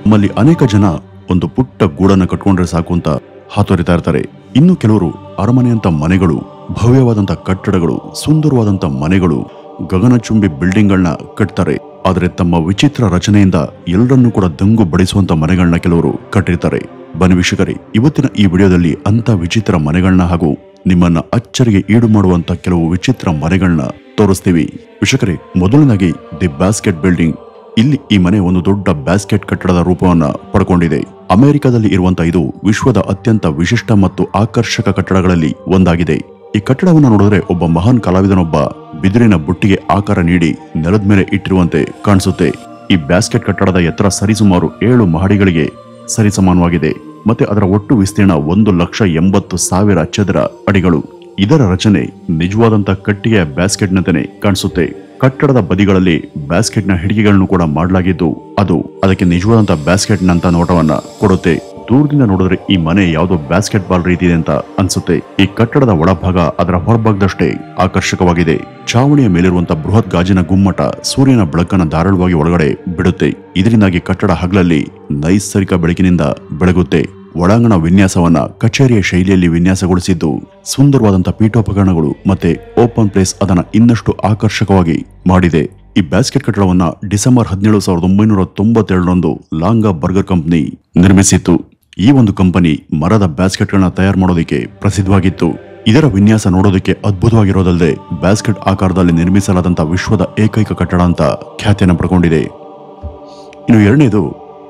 ನಮ್ಮಲ್ಲಿ ಅನೇಕ ಜನ ಒಂದು ಪುಟ್ಟ ಗೂಡನ್ನ ಕಟ್ಕೊಂಡ್ರೆ ಸಾಕು ಅಂತ ಹಾತೊರಿತಾ ಇರ್ತಾರೆ. ಇನ್ನು ಕೆಲವರು ಅರಮನೆಯಂತ ಮನೆಗಳು, ಭವ್ಯವಾದಂತ ಕಟ್ಟಡಗಳು, ಸುಂದರವಾದಂತ ಮನೆಗಳು, ಗಗನಚುಂಬಿ ಬಿಲ್ಡಿಂಗ್ಗಳನ್ನ ಕಟ್ತಾರೆ. ಆದರೆ ತಮ್ಮ ವಿಚಿತ್ರ ರಚನೆಯಿಂದ ಎಲ್ಲರನ್ನೂ ಕೂಡ ದಂಗು ಬಡಿಸುವಂತ ಮನೆಗಳನ್ನ ಕೆಲವರು ಕಟ್ಟಿರ್ತಾರೆ. ಬನ್ನಿ ವೀಕ್ಷಕರೇ, ಇವತ್ತಿನ ಈ ವಿಡಿಯೋದಲ್ಲಿ ಅಂತ ವಿಚಿತ್ರ ಮನೆಗಳನ್ನ ಹಾಗೂ ನಿಮ್ಮನ್ನ ಅಚ್ಚರಿಗೆ ಈಡು ಮಾಡುವಂತ ಕೆಲವು ವಿಚಿತ್ರ ಮನೆಗಳನ್ನ ತೋರಿಸ್ತೀವಿ. ವೀಕ್ಷಕರೇ, ಮೊದಲನಾಗಿ ದಿ ಬ್ಯಾಸ್ಕೆಟ್ ಬಿಲ್ಡಿಂಗ್. ಇಲ್ಲಿ ಈ ಮನೆ ಒಂದು ದೊಡ್ಡ ಬ್ಯಾಸ್ಕೆಟ್ ಕಟ್ಟಡದ ರೂಪವನ್ನ ಪಡ್ಕೊಂಡಿದೆ. ಅಮೆರಿಕದಲ್ಲಿ ಇರುವಂತಹ ಇದು ವಿಶ್ವದ ಅತ್ಯಂತ ವಿಶಿಷ್ಟ ಮತ್ತು ಆಕರ್ಷಕ ಕಟ್ಟಡಗಳಲ್ಲಿ ಒಂದಾಗಿದೆ. ಈ ಕಟ್ಟಡವನ್ನು ನೋಡಿದ್ರೆ ಒಬ್ಬ ಮಹಾನ್ ಕಲಾವಿದನೊಬ್ಬ ಬಿದಿರಿನ ಬುಟ್ಟಿಗೆ ಆಕಾರ ನೀಡಿ ನೆಲದ ಮೇಲೆ ಇಟ್ಟಿರುವಂತೆ ಕಾಣಿಸುತ್ತೆ. ಈ ಬ್ಯಾಸ್ಕೆಟ್ ಕಟ್ಟಡದ ಎತ್ತರ ಸರಿಸುಮಾರು 7 ಮಹಡಿಗಳಿಗೆ ಸರಿಸಮಾನವಾಗಿದೆ. ಮತ್ತೆ ಅದರ ಒಟ್ಟು ವಿಸ್ತೀರ್ಣ 1,80,000 ಚದರ ಅಡಿಗಳು. ಇದರ ರಚನೆ ನಿಜವಾದಂತ ಕಟ್ಟಿಗೆಯ ಬ್ಯಾಸ್ಕೆಟ್ ನಂತೆಯೇ ಕಾಣಿಸುತ್ತೆ. ಕಟ್ಟಡದ ಬದಿಗಳಲ್ಲಿ ಬ್ಯಾಸ್ಕೆಟ್ ನ ಹಿಡಿಕೆಗಳನ್ನು ಕೂಡ ಮಾಡಲಾಗಿದ್ದು ಅದು ಅದಕ್ಕೆ ನಿಜವಾದಂತ ಬ್ಯಾಸ್ಕೆಟ್ ನಂತ ನೋಟವನ್ನ ಕೊಡುತ್ತೆ. ದೂರದಿಂದ ನೋಡಿದ್ರೆ ಈ ಮನೆ ಯಾವುದೋ ಬ್ಯಾಸ್ಕೆಟ್ ಬಾಲ್ ರೀತಿ ಇದೆ ಅಂತ ಅನ್ಸುತ್ತೆ. ಈ ಕಟ್ಟಡದ ಒಳಭಾಗ ಅದರ ಹೊರಭಾಗದಷ್ಟೇ ಆಕರ್ಷಕವಾಗಿದೆ. ಚಾವಣಿಯ ಮೇಲಿರುವಂತಹ ಬೃಹತ್ ಗಾಜಿನ ಗುಮ್ಮಟ ಸೂರ್ಯನ ಬೆಳಕನ್ನು ಧಾರಾಳವಾಗಿ ಒಳಗಡೆ ಬಿಡುತ್ತೆ. ಇದರಿಂದಾಗಿ ಕಟ್ಟಡ ಹಗಲಲ್ಲಿ ನೈಸರ್ಗಿಕ ಬೆಳಕಿನಿಂದ ಬೆಳಗುತ್ತೆ. ಒಳಾಂಗಣ ವಿನ್ಯಾಸವನ್ನ ಕಚೇರಿಯ ಶೈಲಿಯಲ್ಲಿ ವಿನ್ಯಾಸಗೊಳಿಸಿದ್ದು ಸುಂದರವಾದಂತಹ ಪೀಠೋಪಕರಣಗಳು ಮತ್ತೆ ಓಪನ್ ಪ್ಲೇಸ್ ಅದನ್ನ ಇನ್ನಷ್ಟು ಆಕರ್ಷಕವಾಗಿ ಮಾಡಿದೆ. ಈ ಬ್ಯಾಸ್ಕೆಟ್ ಕಟ್ಟಡವನ್ನ ಡಿಸೆಂಬರ್ 17, 1997ರಂದು ಲಾಂಗಾ ಬರ್ಗರ್ ಕಂಪನಿ ನಿರ್ಮಿಸಿತ್ತು. ಈ ಒಂದು ಕಂಪನಿ ಮರದ ಬ್ಯಾಸ್ಕೆಟ್ ಗಳನ್ನ ತಯಾರು ಮಾಡೋದಕ್ಕೆ ಪ್ರಸಿದ್ಧವಾಗಿತ್ತು. ಇದರ ವಿನ್ಯಾಸ ನೋಡೋದಕ್ಕೆ ಅದ್ಭುತವಾಗಿರೋದಲ್ಲದೆ ಬ್ಯಾಸ್ಕೆಟ್ ಆಕಾರದಲ್ಲಿ ನಿರ್ಮಿಸಲಾದಂತಹ ವಿಶ್ವದ ಏಕೈಕ ಕಟ್ಟಡ ಅಂತ ಖ್ಯಾತಿಯನ್ನು ಪಡ್ಕೊಂಡಿದೆ. ಇನ್ನು ಎರಡನೇದು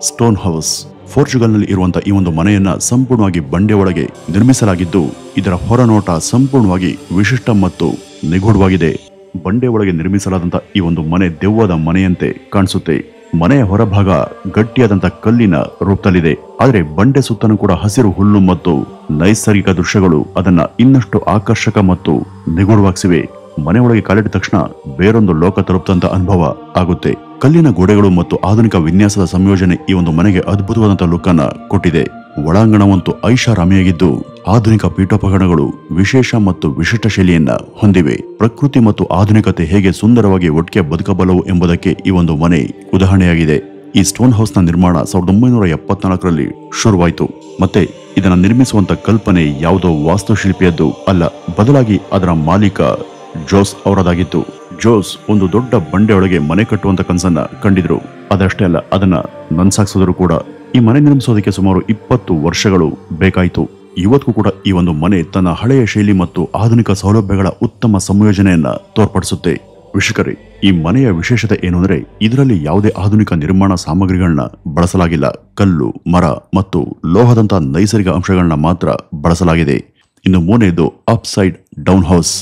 ಸ್ಟೋನ್ ಹೌಸ್. ಪೋರ್ಚುಗಲ್ನಲ್ಲಿ ಇರುವಂತಹ ಈ ಒಂದು ಮನೆಯನ್ನ ಸಂಪೂರ್ಣವಾಗಿ ಬಂಡೆ ಒಳಗೆ ನಿರ್ಮಿಸಲಾಗಿದ್ದು ಇದರ ಹೊರನೋಟ ಸಂಪೂರ್ಣವಾಗಿ ವಿಶಿಷ್ಟ ಮತ್ತು ನಿಗೂಢವಾಗಿದೆ. ಬಂಡೆ ಒಳಗೆ ನಿರ್ಮಿಸಲಾದಂತಹ ಈ ಒಂದು ಮನೆ ದೆವ್ವದ ಮನೆಯಂತೆ ಕಾಣಿಸುತ್ತೆ. ಮನೆಯ ಹೊರಭಾಗ ಗಟ್ಟಿಯಾದಂತ ಕಲ್ಲಿನ ರೂಪದಲ್ಲಿದೆ. ಆದರೆ ಬಂಡೆ ಸುತ್ತಲೂ ಕೂಡ ಹಸಿರು ಹುಲ್ಲು ಮತ್ತು ನೈಸರ್ಗಿಕ ದೃಶ್ಯಗಳು ಅದನ್ನ ಇನ್ನಷ್ಟು ಆಕರ್ಷಕ ಮತ್ತು ನಿಗೂಢವಾಗಿಸಿವೆ. ಮನೆ ಒಳಗೆ ಕಾಲಿಟ್ಟ ತಕ್ಷಣ ಬೇರೊಂದು ಲೋಕ ತಲುಪದಂತ ಅನುಭವ ಆಗುತ್ತೆ. ಕಲ್ಲಿನ ಗೋಡೆಗಳು ಮತ್ತು ಆಧುನಿಕ ವಿನ್ಯಾಸದ ಸಂಯೋಜನೆ ಈ ಒಂದು ಮನೆಗೆ ಅದ್ಭುತವಾದಂತಹ ಲುಕ್ ಅನ್ನ ಕೊಟ್ಟಿದೆ. ಒಳಾಂಗಣವಂತೂ ಐಷಾರಾಮಿಯಾಗಿದ್ದು ಆಧುನಿಕ ಪೀಠೋಪಕರಣಗಳು ವಿಶೇಷ ಮತ್ತು ವಿಶಿಷ್ಟ ಶೈಲಿಯನ್ನ ಹೊಂದಿವೆ. ಪ್ರಕೃತಿ ಮತ್ತು ಆಧುನಿಕತೆ ಹೇಗೆ ಸುಂದರವಾಗಿ ಒಟ್ಟಿಗೆ ಬದುಕಬಲ್ಲವು ಎಂಬುದಕ್ಕೆ ಈ ಒಂದು ಮನೆ ಉದಾಹರಣೆಯಾಗಿದೆ. ಈ ಸ್ಟೋನ್ ಹೌಸ್ ನ ನಿರ್ಮಾಣ 1974ರಲ್ಲಿ ಶುರುವಾಯಿತು. ಮತ್ತೆ ಇದನ್ನ ನಿರ್ಮಿಸುವಂತ ಕಲ್ಪನೆ ಯಾವುದೋ ವಾಸ್ತುಶಿಲ್ಪಿಯದ್ದು ಅಲ್ಲ, ಬದಲಾಗಿ ಅದರ ಮಾಲೀಕ ಜೋಸ್ ಅವರದಾಗಿತ್ತು. ಜೋಸ್ ಒಂದು ದೊಡ್ಡ ಬಂಡೆ ಒಳಗೆ ಮನೆ ಕಟ್ಟುವಂತ ಕನಸನ್ನ ಕಂಡಿದ್ರು. ಅದಷ್ಟೇ ಅಲ್ಲ, ಅದನ್ನ ನನ್ಸಾಗಿಸಿದ್ರು ಕೂಡ. ಈ ಮನೆ ನಿರ್ಮಿಸೋದಕ್ಕೆ ಸುಮಾರು 20 ವರ್ಷಗಳು ಬೇಕಾಯಿತು. ಇವತ್ತಿಗೂ ಕೂಡ ಈ ಒಂದು ಮನೆ ತನ್ನ ಹಳೆಯ ಶೈಲಿ ಮತ್ತು ಆಧುನಿಕ ಸೌಲಭ್ಯಗಳ ಉತ್ತಮ ಸಂಯೋಜನೆಯನ್ನ ತೋರ್ಪಡಿಸುತ್ತೆ. ವೀಕ್ಷಕರೇ, ಈ ಮನೆಯ ವಿಶೇಷತೆ ಏನು ಅಂದ್ರೆ ಇದರಲ್ಲಿ ಯಾವುದೇ ಆಧುನಿಕ ನಿರ್ಮಾಣ ಸಾಮಗ್ರಿಗಳನ್ನ ಬಳಸಲಾಗಿಲ್ಲ. ಕಲ್ಲು, ಮರ ಮತ್ತು ಲೋಹದಂತ ನೈಸರ್ಗಿಕ ಅಂಶಗಳನ್ನ ಮಾತ್ರ ಬಳಸಲಾಗಿದೆ. ಇನ್ನು ಮೂರನೇದು ಅಪ್ ಸೈಡ್ ಡೌನ್ ಹೌಸ್.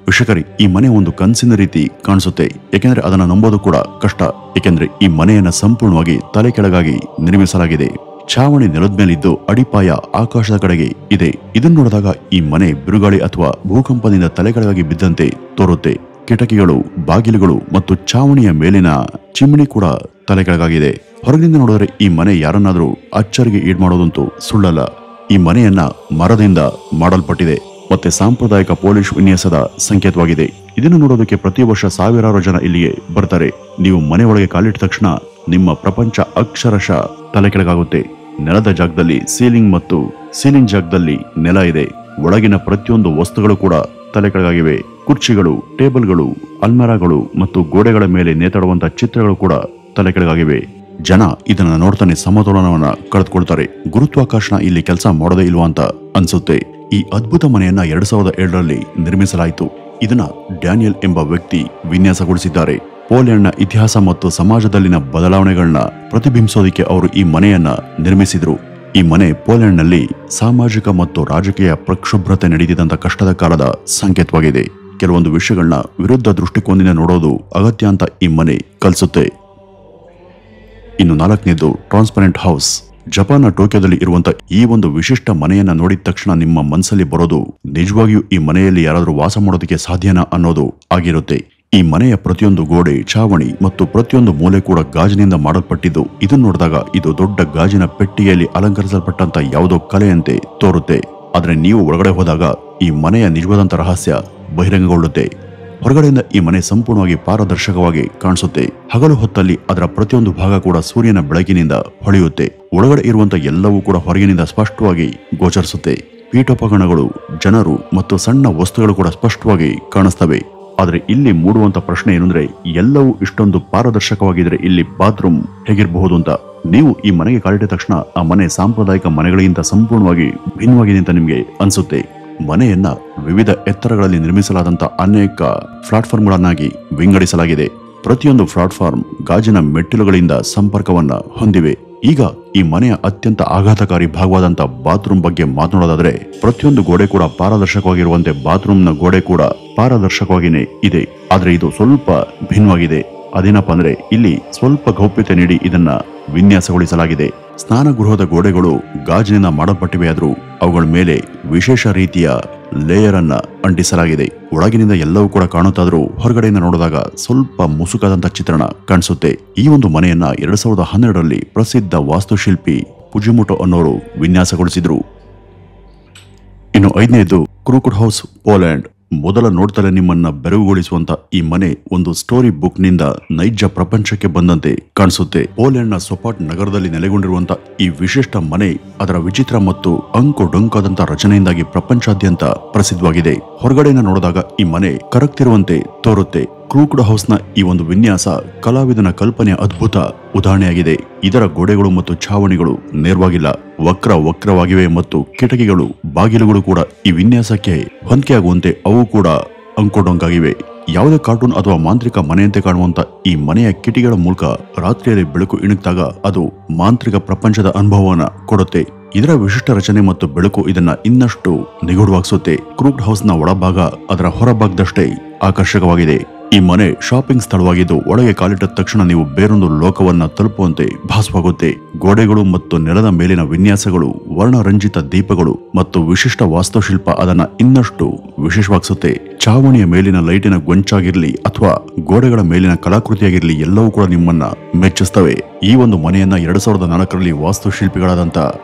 ವೀಕ್ಷಕರೇ, ಈ ಮನೆ ಒಂದು ಕನಸಿನ ರೀತಿ ಕಾಣಿಸುತ್ತೆ. ಏಕೆಂದ್ರೆ ಅದನ್ನ ನಂಬೋದು ಕೂಡ ಕಷ್ಟ. ಏಕೆಂದ್ರೆ ಈ ಮನೆಯನ್ನ ಸಂಪೂರ್ಣವಾಗಿ ತಲೆ ಕೆಳಗಾಗಿ ನಿರ್ಮಿಸಲಾಗಿದೆ. ಛಾವಣಿ ನೆಲದ ಮೇಲಿದ್ದು ಅಡಿಪಾಯ ಆಕಾಶದ ಕಡೆಗೆ ಇದೆ. ಇದನ್ನು ನೋಡಿದಾಗ ಈ ಮನೆ ಬಿರುಗಾಳಿ ಅಥವಾ ಭೂಕಂಪದಿಂದ ತಲೆ ಕೆಳಗಾಗಿ ಬಿದ್ದಂತೆ ತೋರುತ್ತೆ. ಕಿಟಕಿಗಳು, ಬಾಗಿಲುಗಳು ಮತ್ತು ಛಾವಣಿಯ ಮೇಲಿನ ಚಿಮಣಿ ಕೂಡ ತಲೆ ಕೆಳಗಾಗಿದೆ. ಹೊರಗಿನಿಂದ ನೋಡಿದ್ರೆ ಈ ಮನೆ ಯಾರನ್ನಾದ್ರೂ ಅಚ್ಚರಿಗೆ ಈಡ್ ಮಾಡೋದಂತೂ ಸುಳ್ಳಲ್ಲ. ಈ ಮನೆಯನ್ನ ಮರದಿಂದ ಮಾಡಲ್ಪಟ್ಟಿದೆ ಮತ್ತೆ ಸಾಂಪ್ರದಾಯಿಕ ಪೋಲಿಷ್ ವಿನ್ಯಾಸದ ಸಂಕೇತವಾಗಿದೆ. ಇದನ್ನು ನೋಡೋದಕ್ಕೆ ಪ್ರತಿ ವರ್ಷ ಸಾವಿರಾರು ಜನ ಇಲ್ಲಿಗೆ ಬರ್ತಾರೆ. ನೀವು ಮನೆ ಒಳಗೆ ಕಾಲಿಟ್ಟ ತಕ್ಷಣ ನಿಮ್ಮ ಪ್ರಪಂಚ ಅಕ್ಷರಶಃ ತಲೆ ಕೆಳಗಾಗುತ್ತೆ. ನೆಲದ ಜಾಗದಲ್ಲಿ ಸೀಲಿಂಗ್ ಮತ್ತು ಸೀಲಿಂಗ್ ಜಾಗದಲ್ಲಿ ನೆಲ ಇದೆ. ಒಳಗಿನ ಪ್ರತಿಯೊಂದು ವಸ್ತುಗಳು ಕೂಡ ತಲೆ ಕೆಳಗಾಗಿವೆ. ಕುರ್ಚಿಗಳು, ಟೇಬಲ್ಗಳು, ಅಲ್ಮಾರಾಗಳು ಮತ್ತು ಗೋಡೆಗಳ ಮೇಲೆ ನೇತಾಡುವಂತಹ ಚಿತ್ರಗಳು ಕೂಡ ತಲೆ ಕೆಳಗಾಗಿವೆ. ಜನ ಇದನ್ನ ನೋಡ್ತಾನೆ ಸಮತೋಲನವನ್ನ ಕಳೆದುಕೊಳ್ತಾರೆ. ಗುರುತ್ವಾಕರ್ಷಣ ಇಲ್ಲಿ ಕೆಲಸ ಮಾಡೋದೇ ಇಲ್ವಾ ಅಂತ ಅನ್ಸುತ್ತೆ. ಈ ಅದ್ಭುತ ಮನೆಯನ್ನ 2007ರಲ್ಲಿ ನಿರ್ಮಿಸಲಾಯಿತು. ಇದನ್ನ ಡ್ಯಾನಿಯಲ್ ಎಂಬ ವ್ಯಕ್ತಿ ವಿನ್ಯಾಸಗೊಳಿಸಿದ್ದಾರೆ. ಪೋಲೆಂಡ್ನ ಇತಿಹಾಸ ಮತ್ತು ಸಮಾಜದಲ್ಲಿನ ಬದಲಾವಣೆಗಳನ್ನ ಪ್ರತಿಬಿಂಬಿಸೋದಕ್ಕೆ ಅವರು ಈ ಮನೆಯನ್ನ ನಿರ್ಮಿಸಿದ್ರು. ಈ ಮನೆ ಪೋಲೆಂಡ್ನಲ್ಲಿ ಸಾಮಾಜಿಕ ಮತ್ತು ರಾಜಕೀಯ ಪ್ರಕ್ಷುಬ್ಧತೆ ನಡೆದಿದ್ದಂತ ಕಷ್ಟದ ಕಾಲದ ಸಂಕೇತವಾಗಿದೆ. ಕೆಲವೊಂದು ವಿಷಯಗಳನ್ನ ವಿರುದ್ಧ ದೃಷ್ಟಿಕೋನದಿಂದ ನೋಡೋದು ಅಗತ್ಯ ಅಂತ ಈ ಮನೆ ಕಲಿಸುತ್ತೆ. ಇನ್ನು ನಾಲ್ಕನೇದು ಟ್ರಾನ್ಸ್ಪರೆಂಟ್ ಹೌಸ್. ಜಪಾನ್ನ ಟೋಕಿಯೋದಲ್ಲಿ ಇರುವಂತ ಈ ಒಂದು ವಿಶಿಷ್ಟ ಮನೆಯನ್ನ ನೋಡಿದ ತಕ್ಷಣ ನಿಮ್ಮ ಮನಸ್ಸಲ್ಲಿ ಬರೋದು ನಿಜವಾಗಿಯೂ ಈ ಮನೆಯಲ್ಲಿ ಯಾರಾದ್ರೂ ವಾಸ ಮಾಡೋದಕ್ಕೆ ಸಾಧ್ಯನಾ ಅನ್ನೋದು ಆಗಿರುತ್ತೆ. ಈ ಮನೆಯ ಪ್ರತಿಯೊಂದು ಗೋಡೆ, ಛಾವಣಿ ಮತ್ತು ಪ್ರತಿಯೊಂದು ಮೂಲೆ ಕೂಡ ಗಾಜಿನಿಂದ ಮಾಡಲ್ಪಟ್ಟಿದ್ದು ಇದನ್ನು ನೋಡಿದಾಗ ಇದು ದೊಡ್ಡ ಗಾಜಿನ ಪೆಟ್ಟಿಗೆಯಲ್ಲಿ ಅಲಂಕರಿಸಲ್ಪಟ್ಟಂತ ಯಾವುದೋ ಕಲೆಯಂತೆ ತೋರುತ್ತೆ. ಆದ್ರೆ ನೀವು ಒಳಗಡೆ ಹೋದಾಗ ಈ ಮನೆಯ ನಿಜವಾದಂತ ರಹಸ್ಯ ಬಹಿರಂಗಗೊಳ್ಳುತ್ತೆ. ಹೊರಗಡೆಯಿಂದ ಈ ಮನೆ ಸಂಪೂರ್ಣವಾಗಿ ಪಾರದರ್ಶಕವಾಗಿ ಕಾಣಿಸುತ್ತೆ. ಹಗಲು ಹೊತ್ತಲ್ಲಿ ಅದರ ಪ್ರತಿಯೊಂದು ಭಾಗ ಕೂಡ ಸೂರ್ಯನ ಬೆಳಕಿನಿಂದ ಹೊಳೆಯುತ್ತೆ. ಒಳಗಡೆ ಇರುವಂತಹ ಎಲ್ಲವೂ ಕೂಡ ಹೊರಗಿನಿಂದ ಸ್ಪಷ್ಟವಾಗಿ ಗೋಚರಿಸುತ್ತೆ. ಪೀಠೋಪಕರಣಗಳು, ಜನರು ಮತ್ತು ಸಣ್ಣ ವಸ್ತುಗಳು ಕೂಡ ಸ್ಪಷ್ಟವಾಗಿ ಕಾಣಿಸ್ತವೆ. ಆದ್ರೆ ಇಲ್ಲಿ ಮೂಡುವಂತ ಪ್ರಶ್ನೆ ಏನಂದ್ರೆ, ಎಲ್ಲವೂ ಇಷ್ಟೊಂದು ಪಾರದರ್ಶಕವಾಗಿದ್ರೆ ಇಲ್ಲಿ ಬಾತ್ರೂಮ್ ಹೇಗಿರಬಹುದು ಅಂತ. ನೀವು ಈ ಮನೆಗೆ ಕಾಲಿಟ್ಟ ತಕ್ಷಣ ಆ ಮನೆ ಸಾಂಪ್ರದಾಯಿಕ ಮನೆಗಳಿಗಿಂತ ಸಂಪೂರ್ಣವಾಗಿ ಭಿನ್ನವಾಗಿದೆ ಅಂತ ನಿಮ್ಗೆ ಅನ್ಸುತ್ತೆ. ಮನೆಯನ್ನ ವಿವಿಧ ಎತ್ತರಗಳಲ್ಲಿ ನಿರ್ಮಿಸಲಾದಂತ ಅನೇಕ ಪ್ಲಾಟ್ಫಾರ್ಮ್ಗಳನ್ನಾಗಿ ವಿಂಗಡಿಸಲಾಗಿದೆ. ಪ್ರತಿಯೊಂದು ಪ್ಲಾಟ್ಫಾರ್ಮ್ ಗಾಜಿನ ಮೆಟ್ಟಿಲುಗಳಿಂದ ಸಂಪರ್ಕವನ್ನ ಹೊಂದಿವೆ. ಈಗ ಈ ಮನೆಯ ಅತ್ಯಂತ ಆಘಾತಕಾರಿ ಭಾಗವಾದಂತ ಬಾತ್ರೂಮ್ ಬಗ್ಗೆ ಮಾತನಾಡೋದಾದ್ರೆ, ಪ್ರತಿಯೊಂದು ಗೋಡೆ ಕೂಡ ಪಾರದರ್ಶಕವಾಗಿರುವಂತೆ ಬಾತ್ರೂಮ್ನ ಗೋಡೆ ಕೂಡ ಪಾರದರ್ಶಕವಾಗಿಯೇ ಇದೆ. ಆದ್ರೆ ಇದು ಸ್ವಲ್ಪ ಭಿನ್ನವಾಗಿದೆ. ಅದೇನಪ್ಪ ಅಂದ್ರೆ, ಇಲ್ಲಿ ಸ್ವಲ್ಪ ಗೌಪ್ಯತೆ ನೀಡಿ ಇದನ್ನ ವಿನ್ಯಾಸಗೊಳಿಸಲಾಗಿದೆ. ಸ್ನಾನಗೃಹದ ಗೋಡೆಗಳು ಗಾಜಿನಿಂದ ಮಾಡಲ್ಪಟ್ಟಿವೆಯಾದರೂ ಅವುಗಳ ಮೇಲೆ ವಿಶೇಷ ರೀತಿಯ ಲೇಯರ್ ಅನ್ನ ಅಂಟಿಸಲಾಗಿದೆ. ಒಳಗಿನಿಂದ ಎಲ್ಲವೂ ಕೂಡ ಕಾಣುತ್ತಾದ್ರೂ ಹೊರಗಡೆಯಿಂದ ನೋಡಿದಾಗ ಸ್ವಲ್ಪ ಮುಸುಕಾದಂತ ಚಿತ್ರಣ ಕಾಣಿಸುತ್ತೆ. ಈ ಒಂದು ಮನೆಯನ್ನ 2012ರಲ್ಲಿ ಪ್ರಸಿದ್ಧ ವಾಸ್ತುಶಿಲ್ಪಿ ಫುಜಿಮೋಟೋ ಅನ್ನೋರು ವಿನ್ಯಾಸಗೊಳಿಸಿದ್ರು. ಇನ್ನು 5ನೇದು ಕ್ರೂಕ್ಡ್ ಹೌಸ್, ಪೋಲೆಂಡ್. ಮೊದಲ ನೋಡ್ತಲೇ ನಿಮ್ಮನ್ನ ಬೆರಗುಗೊಳಿಸುವಂತ ಈ ಮನೆ ಒಂದು ಸ್ಟೋರಿ ಬುಕ್ ನಿಂದ ನೈಜ ಪ್ರಪಂಚಕ್ಕೆ ಬಂದಂತೆ ಕಾಣಿಸುತ್ತೆ. ಪೋಲೆಂಡ್ನ ಸೊಪಾಟ್ ನಗರದಲ್ಲಿ ನೆಲೆಗೊಂಡಿರುವಂತ ಈ ವಿಶಿಷ್ಟ ಮನೆ ಅದರ ವಿಚಿತ್ರ ಮತ್ತು ಅಂಕು ಡೊಂಕಾದಂತ ರಚನೆಯಿಂದಾಗಿ ಪ್ರಪಂಚಾದ್ಯಂತ ಪ್ರಸಿದ್ಧವಾಗಿದೆ. ಹೊರಗಡೆಯಿಂದ ನೋಡಿದಾಗ ಈ ಮನೆ ಕರಗ್ತಿರುವಂತೆ ತೋರುತ್ತೆ. ಕ್ರೂಕ್ಡ್ ಹೌಸ್ನ ಈ ಒಂದು ವಿನ್ಯಾಸ ಕಲಾವಿದನ ಕಲ್ಪನೆಯ ಅದ್ಭುತ ಉದಾಹರಣೆಯಾಗಿದೆ. ಇದರ ಗೋಡೆಗಳು ಮತ್ತು ಛಾವಣಿಗಳು ನೇರವಾಗಿಲ್ಲ, ವಕ್ರವಾಗಿವೆ ಮತ್ತು ಕಿಟಕಿಗಳು, ಬಾಗಿಲುಗಳು ಕೂಡ ಈ ವಿನ್ಯಾಸಕ್ಕೆ ಹೊಂದಿಕೆಯಾಗುವಂತೆ ಅವು ಕೂಡ ಅಂಕೋಡೊಂಕಾಗಿವೆ. ಯಾವುದೇ ಕಾರ್ಟೂನ್ ಅಥವಾ ಮಾಂತ್ರಿಕ ಮನೆಯಂತೆ ಕಾಣುವಂತ ಈ ಮನೆಯ ಕಿಟಿಗಳ ಮೂಲಕ ರಾತ್ರಿಯಲ್ಲಿ ಬೆಳಕು ಇಣುಕ್ತಾಗ ಅದು ಮಾಂತ್ರಿಕ ಪ್ರಪಂಚದ ಅನುಭವವನ್ನ ಕೊಡುತ್ತೆ. ಇದರ ವಿಶಿಷ್ಟ ರಚನೆ ಮತ್ತು ಬೆಳಕು ಇದನ್ನ ಇನ್ನಷ್ಟು ನಿಗೂಢವಾಗಿಸುತ್ತೆ. ಕ್ರೂಕ್ಡ್ ಹೌಸ್ನ ಒಳಭಾಗ ಅದರ ಹೊರಭಾಗದಷ್ಟೇ ಆಕರ್ಷಕವಾಗಿದೆ. ಈ ಮನೆ ಶಾಪಿಂಗ್ ಸ್ಥಳವಾಗಿದ್ದು ಒಳಗೆ ಕಾಲಿಟ್ಟ ತಕ್ಷಣ ನೀವು ಬೇರೊಂದು ಲೋಕವನ್ನ ತಲುಪುವಂತೆ ಭಾಸವಾಗುತ್ತೆ. ಗೋಡೆಗಳು ಮತ್ತು ನೆಲದ ಮೇಲಿನ ವಿನ್ಯಾಸಗಳು, ವರ್ಣರಂಜಿತ ದೀಪಗಳು ಮತ್ತು ವಿಶಿಷ್ಟ ವಾಸ್ತುಶಿಲ್ಪ ಅದನ್ನ ಇನ್ನಷ್ಟು ವಿಶೇಷವಾಗಿಸುತ್ತೆ. ಚಾವಣಿಯ ಮೇಲಿನ ಲೈಟಿನ ಗೊಂಚಾಗಿರ್ಲಿ ಅಥವಾ ಗೋಡೆಗಳ ಮೇಲಿನ ಕಲಾಕೃತಿಯಾಗಿರ್ಲಿ ಎಲ್ಲವೂ ಕೂಡ ನಿಮ್ಮನ್ನ ಮೆಚ್ಚಿಸ್ತವೆ. ಈ ಒಂದು ಮನೆಯನ್ನ 2004ರಲ್ಲಿ ವಾಸ್ತುಶಿಲ್ಪಿಗಳಾದಂತ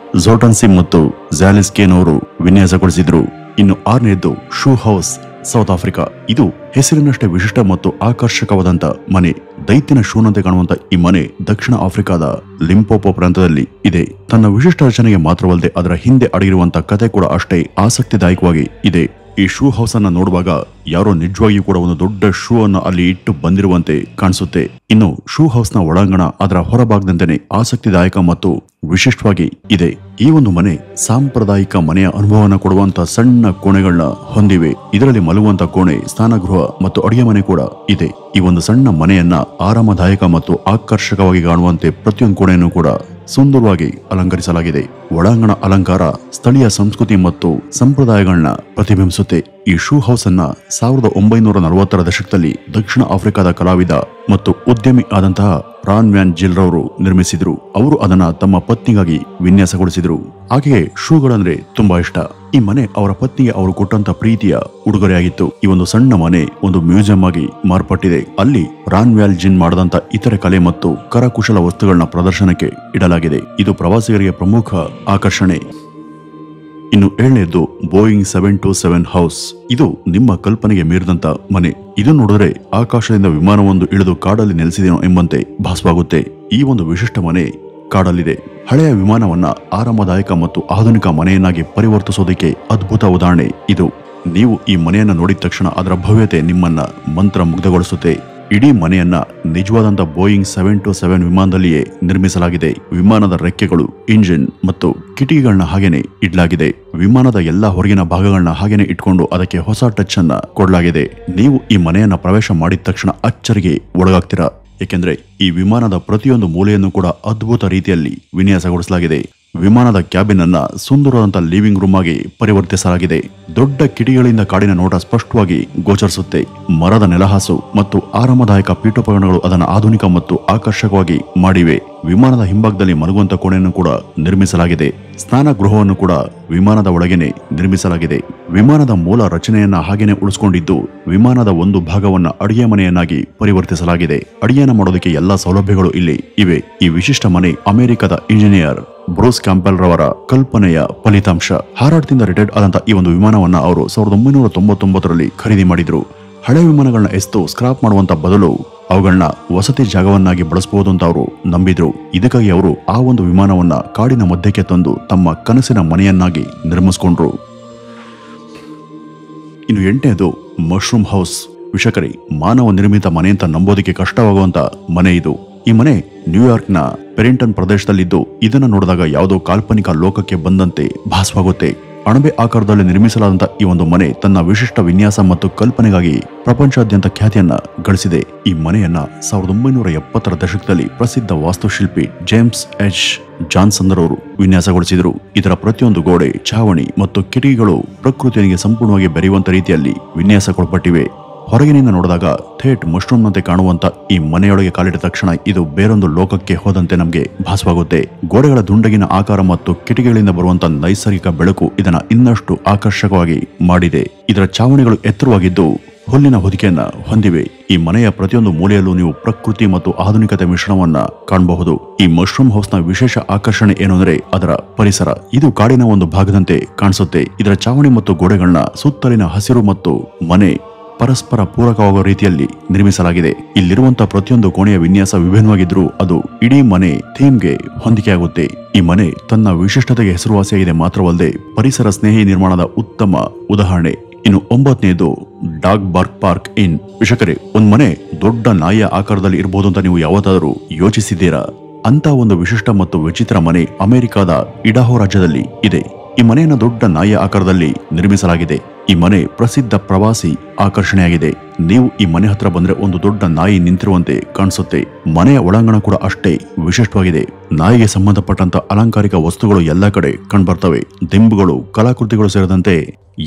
ಜೋರ್ಟನ್ಸಿ ಮತ್ತು ಝಾಲಿಸ್ಕೇನ್ ಅವರು ವಿನ್ಯಾಸಗೊಳಿಸಿದ್ರು. ಇನ್ನು 6ನೇದು ಶೂ ಹೌಸ್, ಸೌತ್ ಆಫ್ರಿಕಾ. ಇದು ಹೆಸರಿನಷ್ಟೇ ವಿಶಿಷ್ಟ ಮತ್ತು ಆಕರ್ಷಕವಾದಂತ ಮನೆ. ದೈತ್ಯನ ಶೂನಂತೆ ಕಾಣುವಂತ ಈ ಮನೆ ದಕ್ಷಿಣ ಆಫ್ರಿಕಾದ ಲಿಂಪೋಪೋ ಪ್ರಾಂತದಲ್ಲಿ ಇದೆ. ತನ್ನ ವಿಶಿಷ್ಟ ರಚನೆಗೆ ಮಾತ್ರವಲ್ಲದೆ ಅದರ ಹಿಂದೆ ಅಡಗಿರುವಂತ ಕತೆ ಕೂಡ ಅಷ್ಟೇ ಆಸಕ್ತಿದಾಯಕವಾಗಿ ಇದೆ. ಈ ಶೂ ಹೌಸ್ ಅನ್ನ ನೋಡುವಾಗ ಯಾರೋ ನಿಜವಾಗಿಯೂ ಕೂಡ ಒಂದು ದೊಡ್ಡ ಶೂ ಅನ್ನು ಅಲ್ಲಿ ಇಟ್ಟು ಬಂದಿರುವಂತೆ ಕಾಣಿಸುತ್ತೆ. ಇನ್ನು ಶೂ ಹೌಸ್ ನ ಒಳಾಂಗಣ ಅದರ ಹೊರಭಾಗದಂತೆಯೇ ಆಸಕ್ತಿದಾಯಕ ಮತ್ತು ವಿಶಿಷ್ಟವಾಗಿ ಇದೆ. ಈ ಒಂದು ಮನೆ ಸಾಂಪ್ರದಾಯಿಕ ಮನೆಯ ಅನುಭವವನ್ನು ಕೊಡುವಂತ ಸಣ್ಣ ಕೋಣೆಗಳನ್ನ ಹೊಂದಿವೆ. ಇದರಲ್ಲಿ ಮಲಗುವಂತ ಕೋಣೆ, ಸ್ನಾನಗೃಹ ಮತ್ತು ಅಡುಗೆ ಮನೆ ಕೂಡ ಇದೆ. ಈ ಒಂದು ಸಣ್ಣ ಮನೆಯನ್ನ ಆರಾಮದಾಯಕ ಮತ್ತು ಆಕರ್ಷಕವಾಗಿ ಕಾಣುವಂತೆ ಪ್ರತಿಯೊಂದು ಕೋಣೆಯನ್ನು ಕೂಡ ಸುಂದರವಾಗಿ ಅಲಂಕರಿಸಲಾಗಿದೆ. ಒಳಾಂಗಣ ಅಲಂಕಾರ ಸ್ಥಳೀಯ ಸಂಸ್ಕೃತಿ ಮತ್ತು ಸಂಪ್ರದಾಯಗಳನ್ನ ಪ್ರತಿಬಿಂಬಿಸುತ್ತೆ. ಈ ಶೂ ಹೌಸ್ ಅನ್ನ 1940ರ ದಶಕದಲ್ಲಿ ದಕ್ಷಿಣ ಆಫ್ರಿಕಾದ ಕಲಾವಿದ ಮತ್ತು ಉದ್ಯಮಿ ಆದಂತಹ ರಾನ್ ವ್ಯಾನ್ ಜಿಲ್ ರವರು ನಿರ್ಮಿಸಿದ್ರು. ಅವರು ಅದನ್ನ ತಮ್ಮ ಪತ್ನಿಗಾಗಿ ವಿನ್ಯಾಸಗೊಳಿಸಿದ್ರು. ಆಕೆಗೆ ಶೂಗಳಂದ್ರೆ ತುಂಬಾ ಇಷ್ಟ. ಈ ಮನೆ ಅವರ ಪತ್ನಿಗೆ ಅವರು ಕೊಟ್ಟಂತ ಪ್ರೀತಿಯ ಉಡುಗೊರೆಯಾಗಿತ್ತು. ಈ ಒಂದು ಸಣ್ಣ ಮನೆ ಒಂದು ಮ್ಯೂಸಿಯಂ ಆಗಿ ಮಾರ್ಪಟ್ಟಿದೆ. ಅಲ್ಲಿ ರಾನ್ ವ್ಯಾಲ್ ಜಿನ್ ಮಾಡದಂತ ಇತರೆ ಕಲೆ ಮತ್ತು ಕರಕುಶಲ ವಸ್ತುಗಳನ್ನ ಪ್ರದರ್ಶನಕ್ಕೆ ಇಡಲಾಗಿದೆ. ಇದು ಪ್ರವಾಸಿಗರಿಗೆ ಪ್ರಮುಖ ಆಕರ್ಷಣೆ. ಇನ್ನು 7ನೇದು ಬೋಯಿಂಗ್ 727 ಹೌಸ್. ಇದು ನಿಮ್ಮ ಕಲ್ಪನೆಗೆ ಮೀರಿದಂತ ಮನೆ. ಇದು ನೋಡಿದ್ರೆ ಆಕಾಶದಿಂದ ವಿಮಾನವೊಂದು ಇಳಿದು ಕಾಡಲ್ಲಿ ನೆಲೆಸಿದೆಯೋ ಎಂಬಂತೆ ಭಾಸವಾಗುತ್ತೆ. ಈ ಒಂದು ವಿಶಿಷ್ಟ ಮನೆ ಕಾಡಲ್ಲಿದೆ. ಹಳೆಯ ವಿಮಾನವನ್ನ ಆರಾಮದಾಯಕ ಮತ್ತು ಆಧುನಿಕ ಮನೆಯನ್ನಾಗಿ ಪರಿವರ್ತಿಸೋದಕ್ಕೆ ಅದ್ಭುತ ಉದಾಹರಣೆ ಇದು. ನೀವು ಈ ಮನೆಯನ್ನ ನೋಡಿದ ತಕ್ಷಣ ಅದರ ಭವ್ಯತೆ ನಿಮ್ಮನ್ನ ಮಂತ್ರ ಮುಗ್ಧಗೊಳಿಸುತ್ತೆ. ಇಡೀ ಮನೆಯನ್ನ ನಿಜವಾದಂತ ಬೋಯಿಂಗ್ 727 ವಿಮಾನದಲ್ಲಿಯೇ ನಿರ್ಮಿಸಲಾಗಿದೆ. ವಿಮಾನದ ರೆಕ್ಕೆಗಳು, ಇಂಜಿನ್ ಮತ್ತು ಕಿಟಕಿಗಳನ್ನ ಹಾಗೇನೆ ಇಡಲಾಗಿದೆ. ವಿಮಾನದ ಎಲ್ಲಾ ಹೊರಗಿನ ಭಾಗಗಳನ್ನ ಹಾಗೇನೆ ಇಟ್ಕೊಂಡು ಅದಕ್ಕೆ ಹೊಸ ಟಚ್ ಅನ್ನ ಕೊಡಲಾಗಿದೆ. ನೀವು ಈ ಮನೆಯನ್ನ ಪ್ರವೇಶ ಮಾಡಿದ ತಕ್ಷಣ ಅಚ್ಚರಿಗೆ ಒಳಗಾಗ್ತೀರಾ. ಏಕೆಂದ್ರೆ ಈ ವಿಮಾನದ ಪ್ರತಿಯೊಂದು ಮೂಲೆಯನ್ನು ಕೂಡ ಅದ್ಭುತ ರೀತಿಯಲ್ಲಿ ವಿನ್ಯಾಸಗೊಳಿಸಲಾಗಿದೆ. ವಿಮಾನದ ಕ್ಯಾಬಿನ್ ಅನ್ನ ಸುಂದರವಾದಂತ ಲಿವಿಂಗ್ ರೂಮ್ ಆಗಿ ಪರಿವರ್ತಿಸಲಾಗಿದೆ. ದೊಡ್ಡ ಕಿಟಿಗಳಿಂದ ಕಾಡಿನ ನೋಟ ಸ್ಪಷ್ಟವಾಗಿ ಗೋಚರಿಸುತ್ತೆ. ಮರದ ನೆಲಹಾಸು ಮತ್ತು ಆರಾಮದಾಯಕ ಪೀಠೋಪಕರಣಗಳು ಅದನ್ನು ಆಧುನಿಕ ಮತ್ತು ಆಕರ್ಷಕವಾಗಿ ಮಾಡಿವೆ. ವಿಮಾನದ ಹಿಂಭಾಗದಲ್ಲಿ ಮಲಗುವಂತ ಕೋಣೆಯನ್ನು ಕೂಡ ನಿರ್ಮಿಸಲಾಗಿದೆ. ಸ್ನಾನಗೃಹವನ್ನು ಕೂಡ ವಿಮಾನದ ಒಳಗೇನೆ ನಿರ್ಮಿಸಲಾಗಿದೆ. ವಿಮಾನದ ಮೂಲ ರಚನೆಯನ್ನ ಹಾಗೇನೆ ಉಳಿಸಿಕೊಂಡಿದ್ದು ವಿಮಾನದ ಒಂದು ಭಾಗವನ್ನ ಅಡಿಗೆ ಮನೆಯನ್ನಾಗಿ ಪರಿವರ್ತಿಸಲಾಗಿದೆ. ಅಡಿಗೆಯನ್ನು ಮಾಡೋದಕ್ಕೆ ಎಲ್ಲಾ ಸೌಲಭ್ಯಗಳು ಇಲ್ಲಿ ಇವೆ. ಈ ವಿಶಿಷ್ಟ ಮನೆ ಅಮೆರಿಕದ ಇಂಜಿನಿಯರ್ ಬ್ರೂಸ್ ಕ್ಯಾಂಪೆಲ್ ರವರ ಕಲ್ಪನೆಯ ಫಲಿತಾಂಶ. ಹಾರಾಟದಿಂದ ರಿಟೈರ್ಡ್ ಆದಂತ ಈ ಒಂದು ವಿಮಾನವನ್ನ ಅವರು 1999ರಲ್ಲಿ ಖರೀದಿ ಮಾಡಿದ್ರು. ಹಳೆ ವಿಮಾನಗಳನ್ನ ಎಸ್ತು ಸ್ಕ್ರಾಪ್ ಮಾಡುವಂತ ಬದಲು ಅವುಗಳನ್ನ ವಸತಿ ಜಾಗವನ್ನಾಗಿ ಬಳಸಬಹುದು ಅಂತ ಅವರು ನಂಬಿದ್ರು. ಇದಕ್ಕಾಗಿ ಅವರು ಆ ಒಂದು ವಿಮಾನವನ್ನ ಕಾಡಿನ ಮಧ್ಯಕ್ಕೆ ತಂದು ತಮ್ಮ ಕನಸಿನ ಮನೆಯನ್ನಾಗಿ ನಿರ್ಮಿಸಿಕೊಂಡ್ರು. ಇನ್ನು 8ನೇದು ಮಶ್ರೂಮ್ ಹೌಸ್. ವೀಕ್ಷಕರೇ, ಮಾನವ ನಿರ್ಮಿತ ಮನೆ ಅಂತ ನಂಬೋದಕ್ಕೆ ಕಷ್ಟವಾಗುವಂತ ಮನೆ ಇದು. ಈ ಮನೆ ನ್ಯೂಯಾರ್ಕ್ನ ಪೆರಿಂಟನ್ ಪ್ರದೇಶದಲ್ಲಿದ್ದು ಇದನ್ನ ನೋಡಿದಾಗ ಯಾವುದೋ ಕಾಲ್ಪನಿಕ ಲೋಕಕ್ಕೆ ಬಂದಂತೆ ಭಾಸವಾಗುತ್ತೆ. ಅಣಬೆ ಆಕಾರದಲ್ಲಿ ನಿರ್ಮಿಸಲಾದಂತ ಈ ಒಂದು ಮನೆ ತನ್ನ ವಿಶಿಷ್ಟ ವಿನ್ಯಾಸ ಮತ್ತು ಕಲ್ಪನೆಗಾಗಿ ಪ್ರಪಂಚಾದ್ಯಂತ ಖ್ಯಾತಿಯನ್ನ ಗಳಿಸಿದೆ. ಈ ಮನೆಯನ್ನ 1970ರ ದಶಕದಲ್ಲಿ ಪ್ರಸಿದ್ಧ ವಾಸ್ತುಶಿಲ್ಪಿ ಜೇಮ್ಸ್ ಎಚ್ ಜಾನ್ಸನ್ ರವರು ವಿನ್ಯಾಸಗೊಳಿಸಿದರು. ಇದರ ಪ್ರತಿಯೊಂದು ಗೋಡೆ, ಛಾವಣಿ ಮತ್ತು ಕಿಟಕಿಗಳು ಪ್ರಕೃತಿಯನಿಗೆ ಸಂಪೂರ್ಣವಾಗಿ ಬೆರೆಯುವಂತ ರೀತಿಯಲ್ಲಿ ವಿನ್ಯಾಸಗೊಳಪಟ್ಟಿವೆ. ಹೊರಗಿನಿಂದ ನೋಡಿದಾಗ ಥೇಟ್ ಮಶ್ರೂಮ್ನಂತೆ ಕಾಣುವಂತ ಈ ಮನೆಯೊಳಗೆ ಕಾಲಿಟ್ಟ ತಕ್ಷಣ ಇದು ಬೇರೊಂದು ಲೋಕಕ್ಕೆ ಹೋದಂತೆ ನಮಗೆ ಭಾಸವಾಗುತ್ತೆ. ಗೋಡೆಗಳ ದುಂಡಗಿನ ಆಕಾರ ಮತ್ತು ಕಿಟಕಿಗಳಿಂದ ಬರುವಂತ ನೈಸರ್ಗಿಕ ಬೆಳಕು ಇದನ್ನ ಇನ್ನಷ್ಟು ಆಕರ್ಷಕವಾಗಿ ಮಾಡಿದೆ. ಇದರ ಛಾವಣಿಗಳು ಎತ್ತರವಾಗಿದ್ದು ಹುಲ್ಲಿನ ಹೊದಿಕೆಯನ್ನ ಹೊಂದಿವೆ. ಈ ಮನೆಯ ಪ್ರತಿಯೊಂದು ಮೂಲೆಯಲ್ಲೂ ನೀವು ಪ್ರಕೃತಿ ಮತ್ತು ಆಧುನಿಕತೆ ಮಿಶ್ರಣವನ್ನ ಕಾಣಬಹುದು. ಈ ಮಶ್ರೂಮ್ ಹೌಸ್ ನ ವಿಶೇಷ ಆಕರ್ಷಣೆ ಏನು ಅಂದ್ರೆ ಅದರ ಪರಿಸರ. ಇದು ಕಾಡಿನ ಒಂದು ಭಾಗದಂತೆ ಕಾಣಿಸುತ್ತೆ. ಇದರ ಛಾವಣಿ ಮತ್ತು ಗೋಡೆಗಳನ್ನ ಸುತ್ತಲಿನ ಹಸಿರು ಮತ್ತು ಮನೆ ಪರಸ್ಪರ ಪೂರಕವಾಗುವ ರೀತಿಯಲ್ಲಿ ನಿರ್ಮಿಸಲಾಗಿದೆ. ಇಲ್ಲಿರುವಂತಹ ಪ್ರತಿಯೊಂದು ಕೋಣೆಯ ವಿನ್ಯಾಸ ವಿಭಿನ್ನವಾಗಿದ್ರೂ ಅದು ಇಡೀ ಮನೆ ಥೀಮ್ಗೆ ಹೊಂದಿಕೆಯಾಗುತ್ತೆ. ಈ ಮನೆ ತನ್ನ ವಿಶಿಷ್ಟತೆಗೆ ಹೆಸರುವಾಸಿಯಾಗಿದೆ ಮಾತ್ರವಲ್ಲದೆ ಪರಿಸರ ಸ್ನೇಹಿ ನಿರ್ಮಾಣದ ಉತ್ತಮ ಉದಾಹರಣೆ. ಇನ್ನು 9ನೇದು ಡಾಗ್ ಬಾರ್ಕ್ ಪಾರ್ಕ್ ಇನ್. ವೀಕ್ಷಕರೇ, ಒಂದ್ ಮನೆ ದೊಡ್ಡ ನಾಯಿಯ ಆಕಾರದಲ್ಲಿ ಇರಬಹುದು ಅಂತ ನೀವು ಯಾವತ್ತಾದರೂ ಯೋಚಿಸಿದ್ದೀರಾ? ಅಂತ ಒಂದು ವಿಶಿಷ್ಟ ಮತ್ತು ವಿಚಿತ್ರ ಮನೆ ಅಮೆರಿಕಾದ ಇಡಾಹೋ ರಾಜ್ಯದಲ್ಲಿ ಇದೆ. ಈ ಮನೆಯನ್ನು ದೊಡ್ಡ ನಾಯಿಯ ಆಕಾರದಲ್ಲಿ ನಿರ್ಮಿಸಲಾಗಿದೆ. ಈ ಮನೆ ಪ್ರಸಿದ್ಧ ಪ್ರವಾಸಿ ಆಕರ್ಷಣೆಯಾಗಿದೆ. ನೀವು ಈ ಮನೆ ಹತ್ರ ಬಂದ್ರೆ ಒಂದು ದೊಡ್ಡ ನಾಯಿ ನಿಂತಿರುವಂತೆ ಕಾಣಿಸುತ್ತೆ. ಮನೆಯ ಒಳಾಂಗಣ ಕೂಡ ಅಷ್ಟೇ ವಿಶಿಷ್ಟವಾಗಿದೆ. ನಾಯಿಗೆ ಸಂಬಂಧಪಟ್ಟಂತ ಅಲಂಕಾರಿಕ ವಸ್ತುಗಳು ಎಲ್ಲಾ ಕಡೆ ಕಂಡುಬರ್ತವೆ. ದಿಂಬುಗಳು, ಕಲಾಕೃತಿಗಳು ಸೇರಿದಂತೆ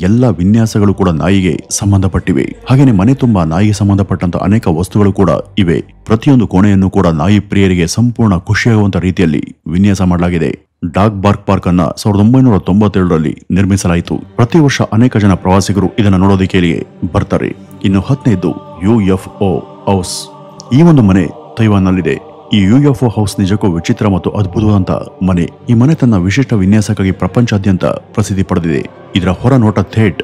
ಎಲ್ಲ ವಿನ್ಯಾಸಗಳು ಕೂಡ ನಾಯಿಗೆ ಸಂಬಂಧಪಟ್ಟಿವೆ. ಹಾಗೇನೆ ಮನೆ ತುಂಬಾ ನಾಯಿಗೆ ಸಂಬಂಧಪಟ್ಟಂತ ಅನೇಕ ವಸ್ತುಗಳು ಕೂಡ ಇವೆ. ಪ್ರತಿಯೊಂದು ಕೋಣೆಯನ್ನು ಕೂಡ ನಾಯಿ ಪ್ರಿಯರಿಗೆ ಸಂಪೂರ್ಣ ಖುಷಿಯಾಗುವಂತ ರೀತಿಯಲ್ಲಿ ವಿನ್ಯಾಸ ಮಾಡಲಾಗಿದೆ. ಡಾಗ್ ಬಾರ್ಕ್ ಪಾರ್ಕ್ ಅನ್ನ 1997ರಲ್ಲಿ ನಿರ್ಮಿಸಲಾಯಿತು. ಪ್ರತಿ ವರ್ಷ ಅನೇಕ ಜನ ಪ್ರವಾಸಿಗರು ಇದನ್ನ ನೋಡೋದಕ್ಕೆ ಇಲ್ಲಿಗೆ ಬರ್ತಾರೆ. ಇನ್ನು 10ನೇದು UFO ಹೌಸ್. ಈ ಒಂದು ಮನೆ ತೈವಾನ್ನಲ್ಲಿದೆ. ಈ UFO ಹೌಸ್ ನಿಜಕ್ಕೂ ವಿಚಿತ್ರ ಮತ್ತು ಅದ್ಭುತವಾದಂತ ಮನೆ. ಈ ಮನೆ ತನ್ನ ವಿಶಿಷ್ಟ ವಿನ್ಯಾಸಕ್ಕಾಗಿ ಪ್ರಪಂಚಾದ್ಯಂತ ಪ್ರಸಿದ್ಧಿ ಪಡೆದಿದೆ. ಇದರ ಹೊರ ನೋಟ ಥೇಟ್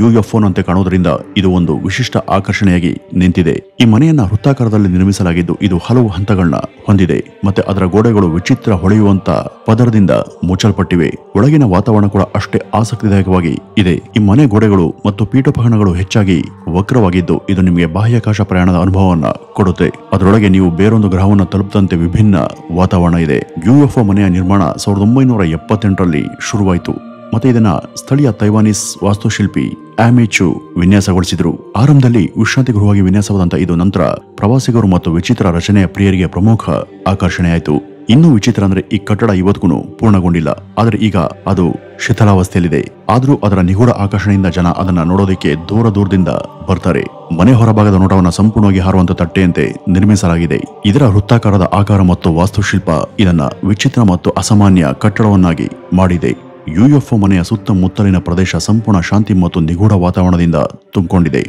UFOನಂತೆ ಕಾಣುವುದರಿಂದ ಇದು ಒಂದು ವಿಶಿಷ್ಟ ಆಕರ್ಷಣೆಯಾಗಿ ನಿಂತಿದೆ. ಈ ಮನೆಯನ್ನ ವೃತ್ತಾಕಾರದಲ್ಲಿ ನಿರ್ಮಿಸಲಾಗಿದ್ದು ಇದು ಹಲವು ಹಂತಗಳನ್ನ ಹೊಂದಿದೆ. ಮತ್ತೆ ಅದರ ಗೋಡೆಗಳು ವಿಚಿತ್ರ ಹೊಳೆಯುವಂತ ಪದರದಿಂದ ಮುಚ್ಚಲ್ಪಟ್ಟಿವೆ. ಒಳಗಿನ ವಾತಾವರಣ ಕೂಡ ಅಷ್ಟೇ ಆಸಕ್ತಿದಾಯಕವಾಗಿ ಇದೆ. ಈ ಮನೆ ಗೋಡೆಗಳು ಮತ್ತು ಪೀಠೋಪಕರಣಗಳು ಹೆಚ್ಚಾಗಿ ವಕ್ರವಾಗಿದ್ದು ಇದು ನಿಮಗೆ ಬಾಹ್ಯಾಕಾಶ ಪ್ರಯಾಣದ ಅನುಭವವನ್ನ ಕೊಡುತ್ತೆ. ಅದರೊಳಗೆ ನೀವು ಬೇರೊಂದು ಗ್ರಹವನ್ನು ತಲುಪದಂತೆ ವಿಭಿನ್ನ ವಾತಾವರಣ ಇದೆ. UFO ಮನೆಯ ನಿರ್ಮಾಣ 1978ರಲ್ಲಿ ಶುರುವಾಯಿತು. ಮತ್ತೆ ಇದನ್ನ ಸ್ಥಳೀಯ ತೈವಾನೀಸ್ ವಾಸ್ತುಶಿಲ್ಪಿ ಆಮಿಚು ವಿನ್ಯಾಸಗೊಳಿಸಿದ್ರು. ಆರಂಭದಲ್ಲಿ ವಿಶ್ರಾಂತಿ ಗೃಹವಾಗಿ ವಿನ್ಯಾಸವಾದಂತ ಇದು ನಂತರ ಪ್ರವಾಸಿಗರು ಮತ್ತು ವಿಚಿತ್ರ ರಚನೆಯ ಪ್ರಿಯರಿಗೆ ಪ್ರಮುಖ ಆಕರ್ಷಣೆಯಾಯಿತು. ಇನ್ನೂ ವಿಚಿತ್ರ ಅಂದ್ರೆ ಈ ಕಟ್ಟಡ ಇವತ್ತಿಗೂ ಪೂರ್ಣಗೊಂಡಿಲ್ಲ. ಆದ್ರೆ ಈಗ ಅದು ಶಿಥಿಲಾವಸ್ಥೆಯಲ್ಲಿದೆ. ಆದ್ರೂ ಅದರ ನಿಗೂಢ ಆಕರ್ಷಣೆಯಿಂದ ಜನ ಅದನ್ನ ನೋಡೋದಕ್ಕೆ ದೂರದಿಂದ ಬರ್ತಾರೆ. ಮನೆ ಹೊರಭಾಗದ ನೋಟವನ್ನ ಸಂಪೂರ್ಣವಾಗಿ ಹಾರುವಂತ ತಟ್ಟೆಯಂತೆ ನಿರ್ಮಿಸಲಾಗಿದೆ. ಇದರ ವೃತ್ತಾಕಾರದ ಆಕಾರ ಮತ್ತು ವಾಸ್ತುಶಿಲ್ಪ ಇದನ್ನ ವಿಚಿತ್ರ ಮತ್ತು ಅಸಾಮಾನ್ಯ ಕಟ್ಟಡವನ್ನಾಗಿ ಮಾಡಿದೆ. UFO ಮನೆಯ ಸುತ್ತಮುತ್ತಲಿನ ಪ್ರದೇಶ ಸಂಪೂರ್ಣ ಶಾಂತಿ ಮತ್ತು ನಿಗೂಢ ವಾತಾವರಣದಿಂದ ತುಂಬಿಕೊಂಡಿದೆ.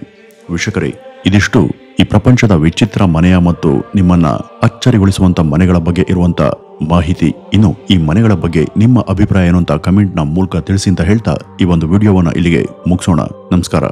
ವೀಕ್ಷಕರೇ, ಇದಿಷ್ಟು ಈ ಪ್ರಪಂಚದ ವಿಚಿತ್ರ ಮನೆಯ ಮತ್ತು ನಿಮ್ಮನ್ನ ಅಚ್ಚರಿಗೊಳಿಸುವಂತ ಮನೆಗಳ ಬಗ್ಗೆ ಇರುವಂತ ಮಾಹಿತಿ. ಇನ್ನು ಈ ಮನೆಗಳ ಬಗ್ಗೆ ನಿಮ್ಮ ಅಭಿಪ್ರಾಯ ಏನು ಅಂತ ಕಮೆಂಟ್ ನ ಮೂಲಕ ತಿಳಿಸಿ ಅಂತ ಹೇಳ್ತಾ ಈ ಒಂದು ವಿಡಿಯೋವನ್ನ ಇಲ್ಲಿಗೆ ಮುಗಿಸೋಣ. ನಮಸ್ಕಾರ.